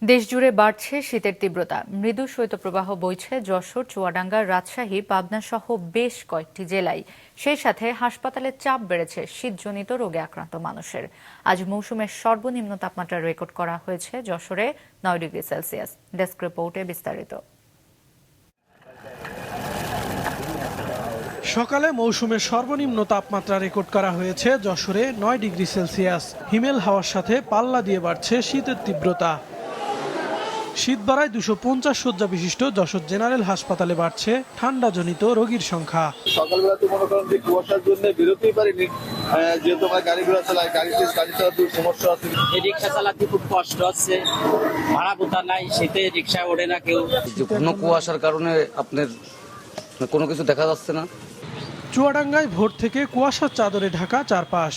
দেশজুড়ে বাড়ছে শীতের তীব্রতা। মৃদু শৈত্যপ্রবাহ বইছে যশোর, চুয়াডাঙ্গা, রাজশাহী, পাবনা সহ বেশ কয়েকটি জেলায়। সেই সাথে হাসপাতালে চাপ বেড়েছে শীতজনিত রোগে আক্রান্ত মানুষের। আজ মৌসুমের সর্বনিম্ন তাপমাত্রা রেকর্ড করা হয়েছে যশোরে 9 ডিগ্রি সেলসিয়াস। ডেস্ক রিপোর্টে বিস্তারিত। সকালে মৌসুমের সর্বনিম্ন তাপমাত্রা রেকর্ড করা হয়েছে যশোরে 9 ডিগ্রি সেলসিয়াস। হিমেল হাওয়ার সাথে পাল্লা দিয়ে বাড়ছে শীতের তীব্রতা। শীত বাড়ায় 250 শয্যা বিশিষ্ট যশোর জেনারেল হাসপাতালে বাড়ছে ঠান্ডাজনিত রোগীর সংখ্যা। সকালবেলা তো মনে করেন যে কুয়াশার জন্য বেরোতেই পারিনি, যেহেতু আমার গাড়ি ঘোড়া চালায়, গাড়ি চালাতে সমস্যা আছে। রিক্সা চালাতে খুব কষ্ট হচ্ছে, ভাড়া বোতা নাই, শীতে রিক্সা ওঠে না কেউ। কোনো কুয়াশার কারণে আপনার কোনো কিছু দেখা যাচ্ছে না। চুয়াডাঙ্গায় ভোর থেকে কুয়াশার চাদরে ঢাকা চারপাশ।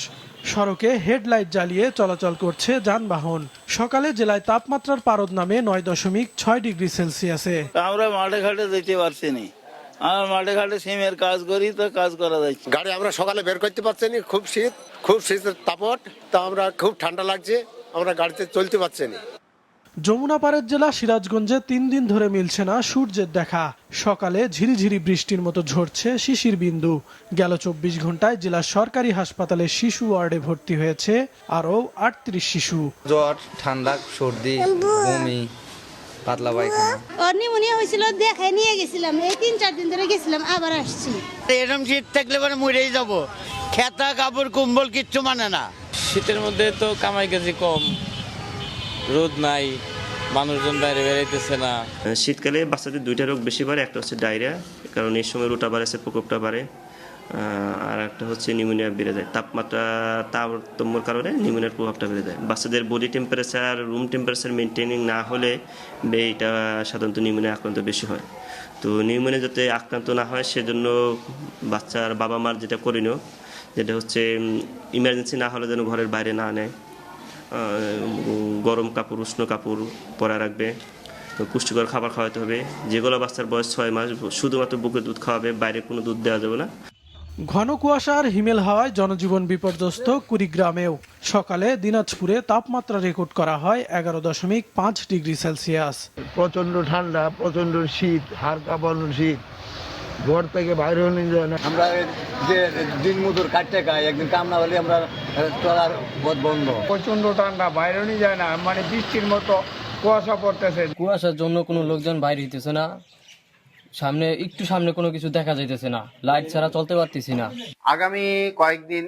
সড়কে হেডলাইট জ্বালিয়ে চলাচল করছে যানবাহন। সকালে জেলায় তাপমাত্রার পারদ নামে 9.6 ডিগ্রি সেলসিয়াসে। আমরা মাঠে ঘাটে যেতে পারছি না। আমার মাঠে ঘাটে সিমের কাজ করি, তো কাজ করা যাচ্ছে। গাড়ি আমরা সকালে বের করতে পারছি না, খুব শীতের তাপট, তা আমরা খুব ঠান্ডা লাগছে, আমরা গাড়িতে চলতে পারছি না। যমুনা পাড়ের জেলা সিরাজগঞ্জে 3 দিন ধরে মিলছে না সূর্যের দেখা। সকালে ঝিরিঝিরি বৃষ্টির মতো ঝরছে শিশির বিন্দু। গেল 24 ঘন্টায় জেলার সরকারি হাসপাতালে শিশু ওয়ার্ডে ভর্তি হয়েছে আরও 38 শিশু। জ্বর, ঠান্ডা, সর্দি, বমি, পাতলা পায়খানা। নিউমোনিয়া হয়েছিল, দেখে নিয়ে গেছিলাম, এই 3-4 দিন ধরে গেছিলাম, আবার আসছি। এরকম শীত থাকলে পরে মরেই যাবো। খেতা কাপড় কম্বল কিচ্ছু মানে না। শীতের মধ্যে তো কামাই কাজি কম, রোদ নাই, মানুষজন বাইরে বেরাইতেছে না। শীতকালে বাচ্চাদের 2টা রোগ বেশি বাড়ে। একটা হচ্ছে ডায়রিয়া, কারণ এই সময় রোটা বাড়ে, প্রকোপটা বাড়ে। আর একটা হচ্ছে নিউমোনিয়া বেড়ে যায়। তারতম্যর কারণে নিউমোনিয়ার প্রভাবটা বেড়ে যায়। বাচ্চাদের body temperature, room temperature maintaining না হলে এটা সাধারণত নিউমোনিয়া আক্রান্ত বেশি হয়। তো নিউমোনিয়া যাতে আক্রান্ত না হয় সেজন্য বাচ্চার বাবা মার যেটা করণীয়, যেটা হচ্ছে ইমার্জেন্সি না হলে যেন ঘরের বাইরে না নেয়, গরম কাপড়, উষ্ণ কাপড় পরা রাখবে, পুষ্টিকর খাবার খাওয়াতে হবে। যেগুলো বাচ্চার বয়স 6 মাস শুধুমাত্র বুকের দুধ খাওয়াবে, বাইরে কোনো দুধ দেওয়া যাবে না। ঘন কুয়াশা আর হিমেল হাওয়ায় জনজীবন বিপর্যস্ত কুড়িগ্রামেও। সকালে দিনাজপুরে তাপমাত্রা রেকর্ড করা হয় 11.5 ডিগ্রি সেলসিয়াস। প্রচন্ড ঠান্ডা, প্রচন্ড শীত, হাড় কাঁপানো শীত, ঘর থেকে বাইরে নিয়ে যায় না। আমরা যে দিন মজুর কাটতে খাই, একদিন কাম না হলে আমরা চলার পথ বন্ধ। প্রচন্ড ঠান্ডা, বাইরে নিয়ে যায় না, মানে বৃষ্টির মতো কুয়াশা পড়তেছে। কুয়াশার জন্য কোনো লোকজন বাইরে হইতেছে না, একটু সামনে কোনো কিছু দেখা যাইতেছে না, লাইট ছাড়া চলতে পারতেছি না। আগামী কয়েকদিন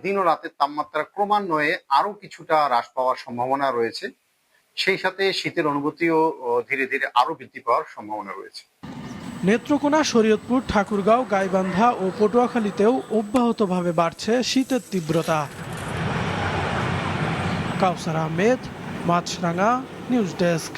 দিন ও রাতের তাপমাত্রা ক্রমান্বয়ে আরো কিছুটা হ্রাস পাওয়ার সম্ভাবনা রয়েছে। সেই সাথে শীতের অনুভূতিও ধীরে ধীরে আরো বৃদ্ধি পাওয়ার সম্ভাবনা রয়েছে। নেত্রকোনা, শরীয়তপুর, ঠাকুরগাঁও, গাইবান্ধা ও পটুয়াখালীতেও অব্যাহতভাবে বাড়ছে শীতের তীব্রতা। কাউসার আহমেদ, মাছরাঙা, নিউজ ডেস্ক।